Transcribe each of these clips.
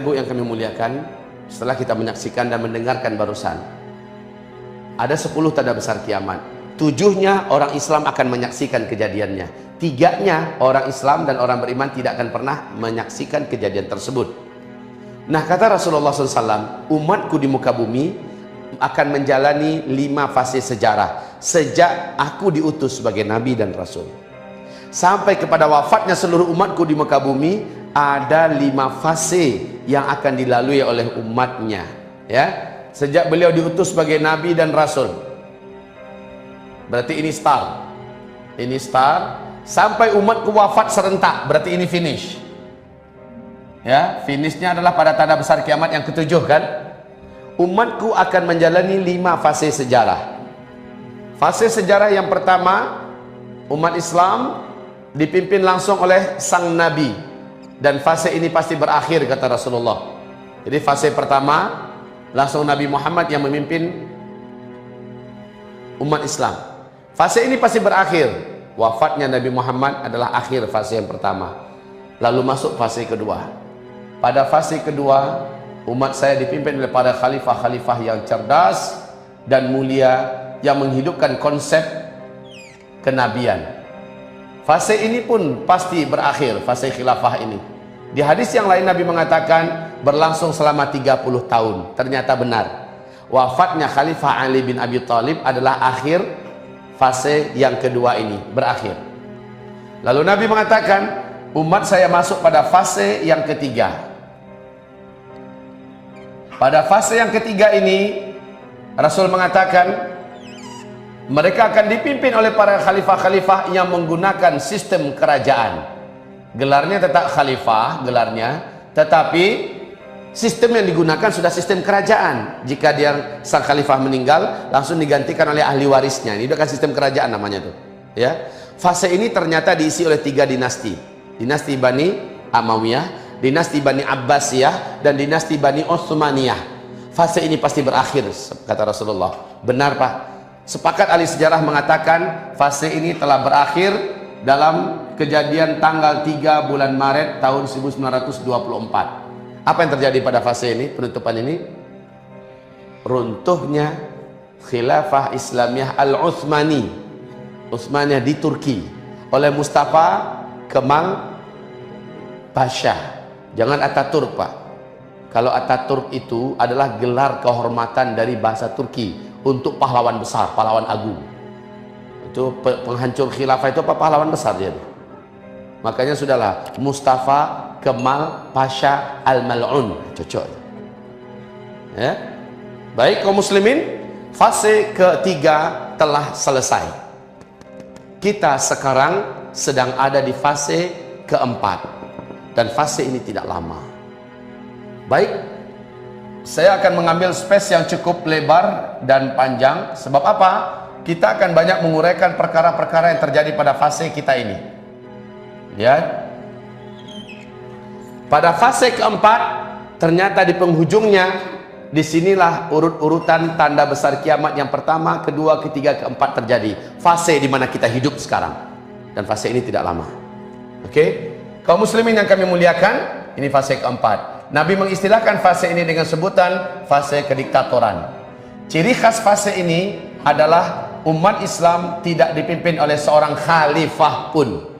Ibu yang kami muliakan, setelah kita menyaksikan dan mendengarkan barusan, ada 10 tanda besar kiamat. 7-nya orang Islam akan menyaksikan kejadiannya. 3-nya orang Islam dan orang beriman tidak akan pernah menyaksikan kejadian tersebut. Nah, kata Rasulullah SAW, umatku di muka bumi akan menjalani 5 fase sejarah sejak aku diutus sebagai Nabi dan Rasul. Sampai kepada wafatnya seluruh umatku di muka bumi, ada 5 fase yang akan dilalui oleh umatnya. Ya, sejak beliau diutus sebagai Nabi dan Rasul. Berarti ini start. Ini start sampai umatku wafat serentak, berarti ini finish. Ya, finishnya adalah pada tanda besar kiamat yang ke-7 kan? Umatku akan menjalani 5 fase sejarah. Fase sejarah yang pertama, umat Islam dipimpin langsung oleh sang Nabi, dan fase ini pasti berakhir kata Rasulullah. Jadi fase pertama langsung Nabi Muhammad yang memimpin umat Islam. Fase ini pasti berakhir. Wafatnya Nabi Muhammad adalah akhir fase yang pertama. Lalu masuk fase kedua. Pada fase kedua, umat saya dipimpin oleh para khalifah-khalifah yang cerdas dan mulia yang menghidupkan konsep kenabian. Fase ini pun pasti berakhir, fase khilafah ini. Di hadis yang lain Nabi mengatakan berlangsung selama 30 tahun. Ternyata benar. Wafatnya Khalifah Ali bin Abi Thalib adalah akhir fase yang kedua ini, berakhir. Lalu Nabi mengatakan, umat saya masuk pada fase yang ketiga. Pada fase yang ketiga ini, Rasul mengatakan, mereka akan dipimpin oleh para khalifah-khalifah yang menggunakan sistem kerajaan. Gelarnya tetap khalifah, gelarnya, tetapi sistem yang digunakan sudah sistem kerajaan. Jika dia sang khalifah meninggal, langsung digantikan oleh ahli warisnya. Ini udah kan sistem kerajaan namanya tuh. Ya, fase ini ternyata diisi oleh 3 dinasti. Dinasti Bani Amawiyah, dinasti Bani Abbasiyah, dan dinasti Bani Utsmaniyah. Fase ini pasti berakhir kata Rasulullah. Benar Pak? Sepakat ahli sejarah mengatakan fase ini telah berakhir dalam kejadian tanggal 3 bulan Maret tahun 1924. Apa yang terjadi pada fase ini, penutupan ini? Runtuhnya khilafah Islamiyah Al-Utsmani, Utsmaniyah di Turki, oleh Mustafa Kemal Pasha. Jangan Ataturk Pak. Kalau Ataturk itu adalah gelar kehormatan dari bahasa Turki untuk pahlawan besar, pahlawan agung. Itu penghancur khilafah itu apa, pahlawan besar dia. Makanya sudahlah, Mustafa Kemal Pasha Al-Mal'un, cocok ya. Baik kaum muslimin, fase ketiga telah selesai. Kita sekarang sedang ada di fase keempat, dan fase ini tidak lama. Baik, saya akan mengambil space yang cukup lebar dan panjang. Sebab apa? Kita akan banyak menguraikan perkara-perkara yang terjadi pada fase kita ini. Ya, pada fase keempat, ternyata di penghujungnya, disinilah urut-urutan tanda besar kiamat yang pertama, kedua, ketiga, keempat terjadi. Fase di mana kita hidup sekarang. Dan fase ini tidak lama. Oke? Kaum muslimin yang kami muliakan, ini fase keempat. Nabi mengistilahkan fase ini dengan sebutan fase kediktatoran. Ciri khas fase ini adalah umat Islam tidak dipimpin oleh seorang khalifah pun.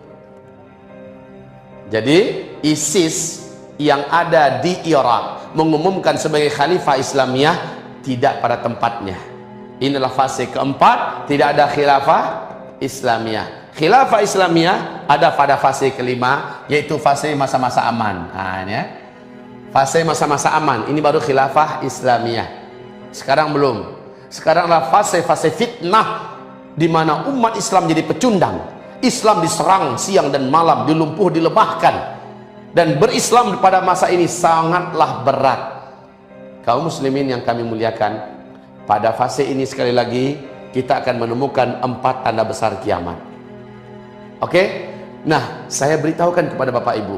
Jadi ISIS yang ada di Irak mengumumkan sebagai khalifah Islamiyah tidak pada tempatnya. Inilah fase keempat, tidak ada khilafah Islamiyah. Khilafah Islamiyah ada pada fase kelima, yaitu fase masa-masa aman. Nah, ini ya. Fase masa-masa aman, ini baru khilafah Islamiyah. Sekarang belum. Sekaranglah fase-fase fitnah di mana umat Islam jadi pecundang. Islam diserang siang dan malam, dilumpuh, dilemahkan. Dan berislam pada masa ini sangatlah berat. Kaum muslimin yang kami muliakan, pada fase ini sekali lagi kita akan menemukan 4 tanda besar kiamat. Oke? Nah, saya beritahukan kepada Bapak Ibu,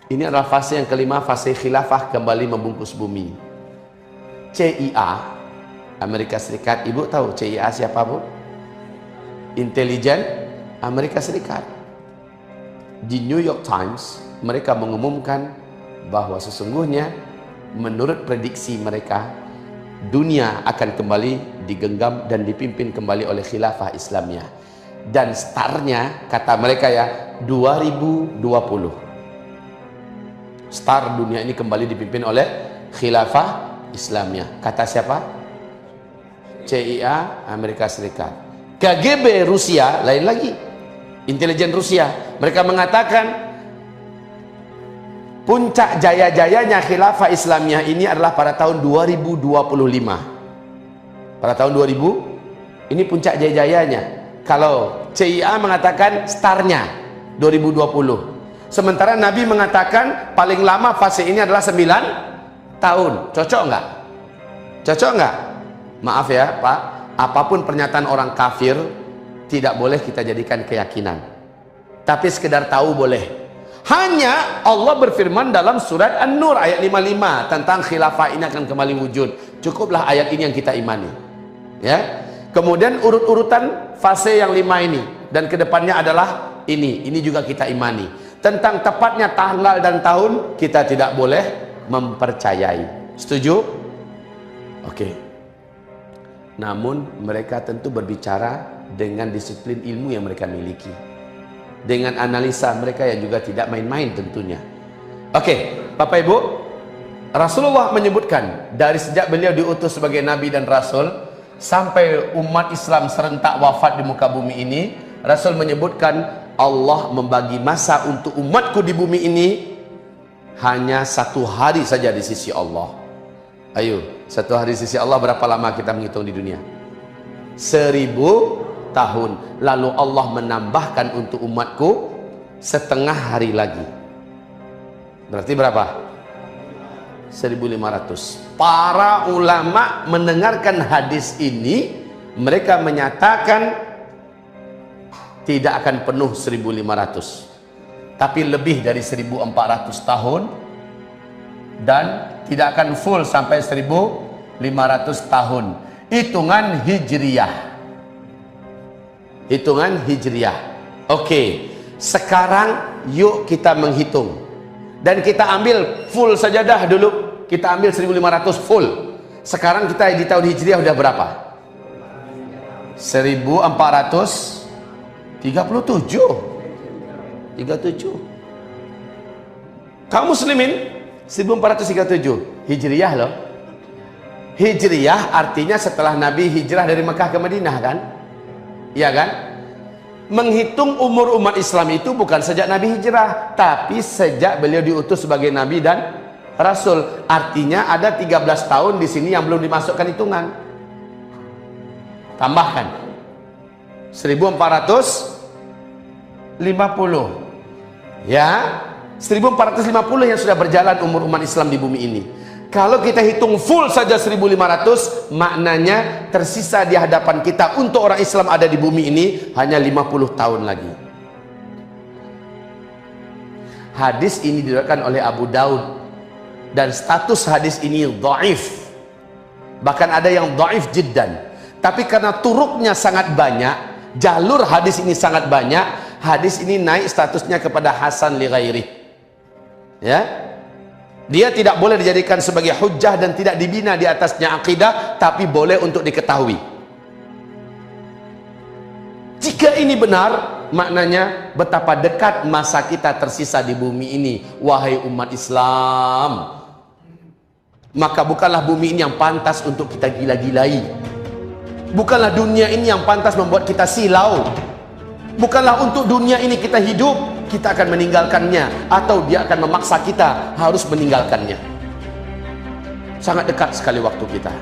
ini adalah fase yang kelima, fase khilafah kembali membungkus bumi. CIA, Amerika Serikat. Ibu tahu CIA siapa, Bu? Intelijen Amerika Serikat. Di New York Times mereka mengumumkan bahwa sesungguhnya menurut prediksi mereka, dunia akan kembali digenggam dan dipimpin kembali oleh khilafah Islamiyah. Dan startnya, kata mereka ya, 2020. Start dunia ini kembali dipimpin oleh khilafah Islamiyah. Kata siapa? CIA Amerika Serikat. KGB Rusia lain lagi, intelijen Rusia, mereka mengatakan puncak jaya-jayanya khilafah Islamiyah ini adalah pada tahun 2025. Pada tahun 2000 ini puncak jaya-jayanya. Kalau CIA mengatakan startnya 2020, sementara Nabi mengatakan paling lama fase ini adalah 9 tahun. Cocok nggak? Cocok nggak? Maaf ya Pak, apapun pernyataan orang kafir tidak boleh kita jadikan keyakinan, tapi sekedar tahu boleh. Hanya Allah berfirman dalam surat An-Nur ayat 55 tentang khilafah ini akan kembali wujud. Cukuplah ayat ini yang kita imani, ya. Kemudian urut-urutan fase yang 5 ini dan kedepannya adalah ini juga kita imani. Tentang tepatnya tanggal dan tahun kita tidak boleh mempercayai. Setuju? Oke. Namun mereka tentu berbicara dengan disiplin ilmu yang mereka miliki, dengan analisa mereka yang juga tidak main-main tentunya. Oke, Bapak Ibu, Rasulullah menyebutkan dari sejak beliau diutus sebagai Nabi dan Rasul sampai umat Islam serentak wafat di muka bumi ini, Rasul menyebutkan Allah membagi masa untuk umatku di bumi ini hanya 1 hari saja di sisi Allah. Ayo, 1 hari di sisi Allah berapa lama kita menghitung di dunia? 1000 tahun. Lalu Allah menambahkan untuk umatku setengah hari lagi. Berarti berapa? 1500. Para ulama mendengarkan hadis ini, mereka menyatakan tidak akan penuh 1500, tapi lebih dari 1400 tahun, dan tidak akan full sampai 1500 tahun. Hitungan Hijriyah. Hitungan Hijriyah. Oke, sekarang yuk kita menghitung. Dan kita ambil full saja dah dulu. Kita ambil 1500 full. Sekarang kita di tahun Hijriah udah berapa? 1437. Kaum muslimin 1437 Hijriah loh. Hijriah artinya setelah Nabi hijrah dari Mekah ke Madinah kan? Iya kan? Menghitung umur umat Islam itu bukan sejak Nabi hijrah, tapi sejak beliau diutus sebagai Nabi dan Rasul. Artinya ada 13 tahun di sini yang belum dimasukkan hitungan. Tambahkan 1450. Ya, 1450 yang sudah berjalan umur umat Islam di bumi ini. Kalau kita hitung full saja 1500, maknanya tersisa di hadapan kita untuk orang Islam ada di bumi ini hanya 50 tahun lagi. Hadis ini diriwayatkan oleh Abu Daud dan status hadis ini dhaif. Bahkan ada yang dhaif jiddan. Tapi karena turuknya sangat banyak, jalur hadis ini sangat banyak, hadis ini naik statusnya kepada hasan li ghairi. Ya. Dia tidak boleh dijadikan sebagai hujjah dan tidak dibina di atasnya akidah, tapi boleh untuk diketahui. Jika ini benar, maknanya betapa dekat masa kita tersisa di bumi ini, wahai umat Islam. Maka bukanlah bumi ini yang pantas untuk kita gila-gilai. Bukanlah dunia ini yang pantas membuat kita silau. Bukanlah untuk dunia ini kita hidup. Kita akan meninggalkannya, atau dia akan memaksa kita harus meninggalkannya. Sangat dekat sekali waktu kita.